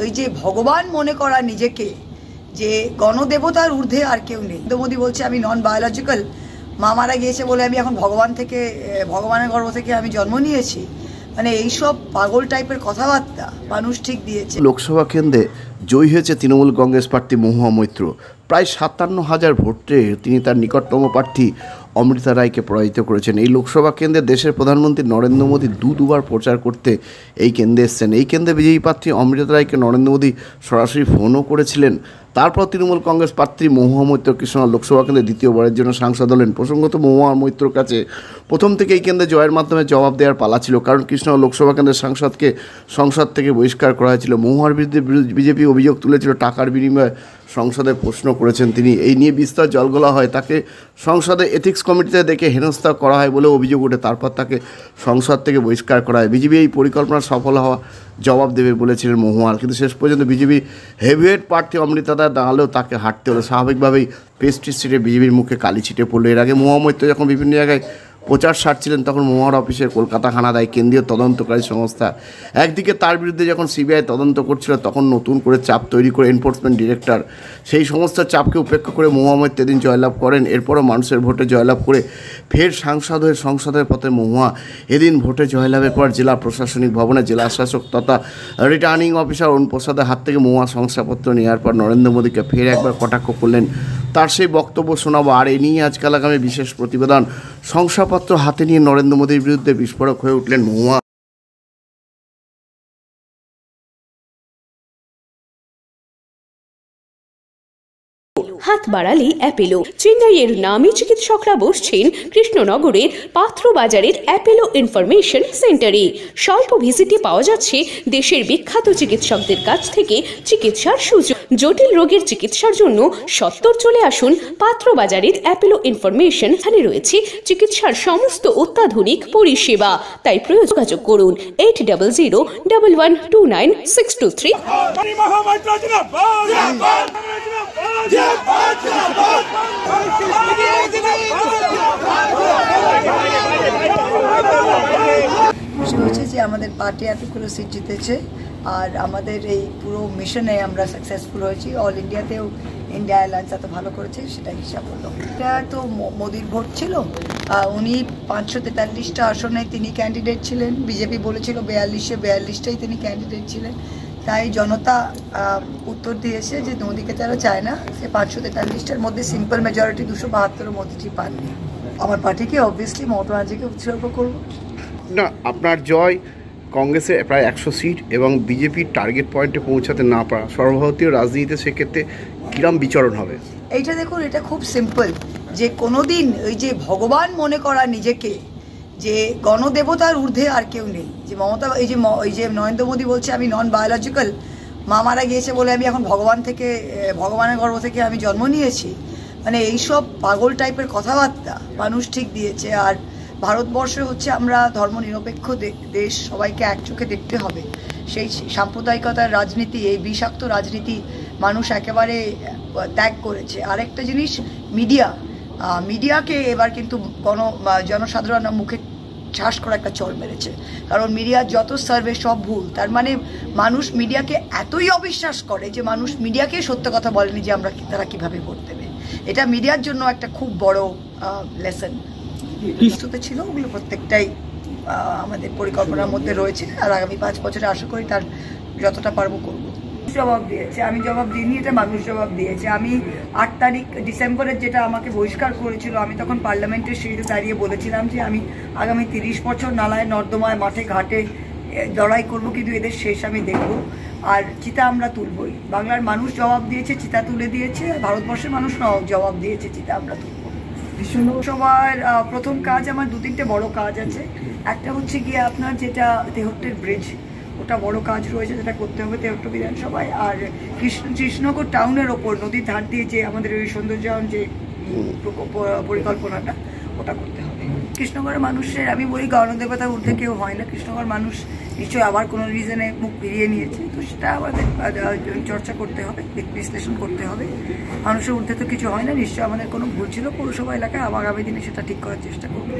ওই যে ভগবান মনে করা নিজেকে, যে গণদেবতার ঊর্ধ্বে আর কেউ নেই। মোদী বলছে আমি নন বায়োলজিক্যাল, মা মারা গিয়েছে বলে আমি এখন ভগবানের গর্ভ থেকে আমি জন্ম নিয়েছি। মানে এইসব পাগল টাইপের কথাবার্তা মানুষ ঠিক দিয়েছে। লোকসভা কেন্দ্রে জয়ী হয়েছে তৃণমূল কংগ্রেস প্রার্থী মহুয়া মৈত্র। প্রায় 57,000 ভোটে তিনি তার নিকটতম প্রার্থী অমৃতা রায়কে পরাজিত করেছেন। এই লোকসভা কেন্দ্রে দেশের প্রধানমন্ত্রী নরেন্দ্র মোদী দুবার প্রচার করতে এই কেন্দ্রে এসেছেন। এই কেন্দ্রে বিজয়ী প্রার্থী অমৃতা রায়কে নরেন্দ্র মোদী সরাসরি ফোনও করেছিলেন। তারপর তৃণমূল কংগ্রেস প্রার্থী মহুয়া মৈত্র কৃষ্ণনগর লোকসভা কেন্দ্রে দ্বিতীয়বারের জন্য সাংসদ হলেন। প্রসঙ্গত, মহুয়া মৈত্রর কাছে প্রথম থেকে এই কেন্দ্রে জয়ের মাধ্যমে জবাব দেওয়ার পালা ছিল, কারণ কৃষ্ণনগর লোকসভা কেন্দ্রের সাংসদকে সংসদ থেকে বহিষ্কার করা হয়েছিল। মহুয়ার বিরুদ্ধে বিজেপি অভিযোগ তুলেছিল টাকার বিনিময়ে সংসদে প্রশ্ন করেছেন তিনি। এই নিয়ে বিস্তর জলগোলা হয়, তাকে সংসদে এথিক্স কমিটিতে দেখে হেনস্থা করা হয় বলে অভিযোগ ওঠে। তারপর তাকে সংসদ থেকে বহিষ্কার করা হয়। বিজেপি এই পরিকল্পনা সফল হওয়া জবাব দেবে বলেছিলেন মহুয়ার, কিন্তু শেষ পর্যন্ত বিজেপি হেভিওয়েট প্রার্থী অমৃতা রায় দাঁড়ালেও তাকে হারতে হলো। স্বাভাবিকভাবেই পেস্ট্রি সিটে বিজেপির মুখে কালি ছিটে পড়লো। এর আগে মহুয়া মৈত্র যখন বিভিন্ন জায়গায় প্রচার সারছিলেন তখন মহুয়ার অফিসের কলকাতা হানা দেয় কেন্দ্রীয় তদন্তকারী সংস্থা। একদিকে তার বিরুদ্ধে যখন সিবিআই তদন্ত করছিল তখন নতুন করে চাপ তৈরি করে এনফোর্সমেন্ট ডিরেক্টর, সেই সংস্থার চাপকে উপেক্ষা করে মহুয়া মৈত্র এদিন জয়লাভ করেন। এরপরও মানুষের ভোটে জয়লাভ করে ফের সাংসদ হয়ে সংসদের পথে মহুয়া। এদিন ভোটে জয়লাভের পর জেলা প্রশাসনিক ভবনে জেলা শাসক তথা রিটার্নিং অফিসার অরুণ প্রসাদের হাত থেকে মহুয়া শংসাপত্র নেওয়ার পর নরেন্দ্র মোদীকে ফের একবার কটাক্ষ করলেন। তার সেই বক্তব্য শোনাবো। আর এ নিয়ে আজকাল আগামী বিশেষ প্রতিবেদন। শংসাপত্র হাতে নিয়ে নরেন্দ্র মোদীর বিরুদ্ধে বিস্ফোরক হয়ে উঠলেন মহুয়া। হাত বাড়ালি অ্যাপেলো। চেন্নাইয়ের নামী চিকিৎসকরা বসছেন কৃষ্ণনগরের পাত্রবাজারের অ্যাপেলো ইনফরমেশন সেন্টারে। স্বল্প ভিজিটে পাওয়া যাচ্ছে দেশের বিখ্যাত চিকিৎসকদের কাছ থেকে চিকিৎসার সুযোগ। জটিল রোগের চিকিৎসার জন্য সত্বর চলে আসুন পাত্রবাজারের অ্যাপেলো ইনফরমেশন। এখানে রয়েছে চিকিৎসার সমস্ত অত্যাধুনিক পরিষেবা। তাই যোগাযোগ করুন 8001129623। হচ্ছে যে আমাদের পার্টি এতগুলো সিট জিতেছে আর আমাদের এই পুরো মিশনে আমরা সাকসেসফুল হয়েছি। অল ইন্ডিয়াতেও ইন্ডিয়া অ্যালায়েন্স এত ভালো করেছে সেটা হিসাব হলো। এটা তো মোদির ভোট ছিল। উনি 543টা আসনে তিনি ক্যান্ডিডেট ছিলেন। বিজেপি বলেছিল 42টাই তিনি ক্যান্ডিডেট ছিলেন। তাই জনতা উত্তর দিয়েছে যে মোদীকে তারা চায় না। সে 543টার মধ্যে সিম্পল মেজরিটি 272 মোদীজি পাননি। আমার পার্টিকে অবভিয়াসলি মমতা ব্যানার্জিকে উৎসর্গ করব। না, আপনার জয় কংগ্রেসের প্রায় 100 সিট এবং বিজেপির টার্গেট পয়েন্টে পৌঁছাতে না পারা, সর্বভারতীয় রাজনীতিতে সেক্ষেত্রে কিরম বিচরণ হবে? এইটা দেখুন, এটা খুব সিম্পল। যে কোনোদিন ওই যে ভগবান মনে করা নিজেকে, যে গণদেবতার ঊর্ধ্বে আর কেউ নেই। যে মমতা এই যে নরেন্দ্র মোদী বলছে আমি নন বায়োলজিক্যাল, মা মারা গিয়েছে বলে আমি এখন ভগবানের গর্ভ থেকে আমি জন্ম নিয়েছি। মানে এইসব পাগল টাইপের কথাবার্তা মানুষ ঠিক দিয়েছে। আর ভারতবর্ষে হচ্ছে আমরা ধর্মনিরপেক্ষ দেশ, সবাইকে এক চোখে দেখতে হবে। সেই সাম্প্রদায়িকতার রাজনীতি, এই বিষাক্ত রাজনীতি মানুষ একেবারে ত্যাগ করেছে। আরেকটা জিনিস, মিডিয়াকে এবার কিন্তু জনসাধারণের মুখে ঠাস করে একটা চড় মেরেছে। কারণ মিডিয়ার যত সার্ভে সব ভুল। তার মানে মানুষ মিডিয়াকে এতই অবিশ্বাস করে যে মানুষ মিডিয়াকে সত্য কথা বলেনি যে তারা কিভাবে ভোট দেবে। এটা মিডিয়ার জন্য একটা খুব বড় লেসন ছিল। ওগুলো প্রত্যেকটাই আমাদের পরিকল্পনার মধ্যে রয়েছে। আর আগামী 5 বছরে আশা করি তার যতটা পারবো করবো। জবাব দিয়েছে, আমি জবাব দিইনি, এটা মানুষ জবাব দিয়েছে। আমি 8 তারিখ ডিসেম্বরের যেটা আমাকে বহিষ্কার করেছিল, আমি তখন পার্লামেন্টের সিঁড়িতে দাঁড়িয়ে বলেছিলাম যে আমি আগামী 30 বছর নালায় নর্দমায় মাঠে ঘাটে লড়াই করবো, কিন্তু এদের শেষ আমি দেখব। আর চিতা আমরা তুলবই। বাংলার মানুষ জবাব দিয়েছে, চিতা তুলে দিয়েছে। ভারতবর্ষের মানুষ জবাব দিয়েছে, চিতা আমরা তুলব। সবার প্রথম কাজ, আমার 2-3টে বড় কাজ আছে। একটা হচ্ছে গিয়ে আপনার যেটা তেহট্টের ব্রিজ, ওটা বড় কাজ রয়েছে, যেটা করতে হবে তেহট্ট বিধানসভায়। আর কৃষ্ণনগর টাউনের ওপর নদীর ধার দিয়ে যে আমাদের ওই সৌন্দর্যায়ন যে পরিকল্পনাটা, ওটা করতে হবে। কৃষ্ণনগরের মানুষের আমি বলি গণদেবতার ঊর্ধ্বে কেউ হয় না। কৃষ্ণনগর মানুষ নিশ্চয়ই আবার কোনো রিজনে মুখ ফিরিয়ে নিয়েছে, তো সেটা আমাদের চর্চা করতে হবে, বিশ্লেষণ করতে হবে। মানুষের ঊর্ধ্বে তো কিছু হয় না, নিশ্চয়ই আমাদের কোনো ভুল ছিল পৌরসভা এলাকায়। আগামী দিনে সেটা ঠিক করার চেষ্টা করবো।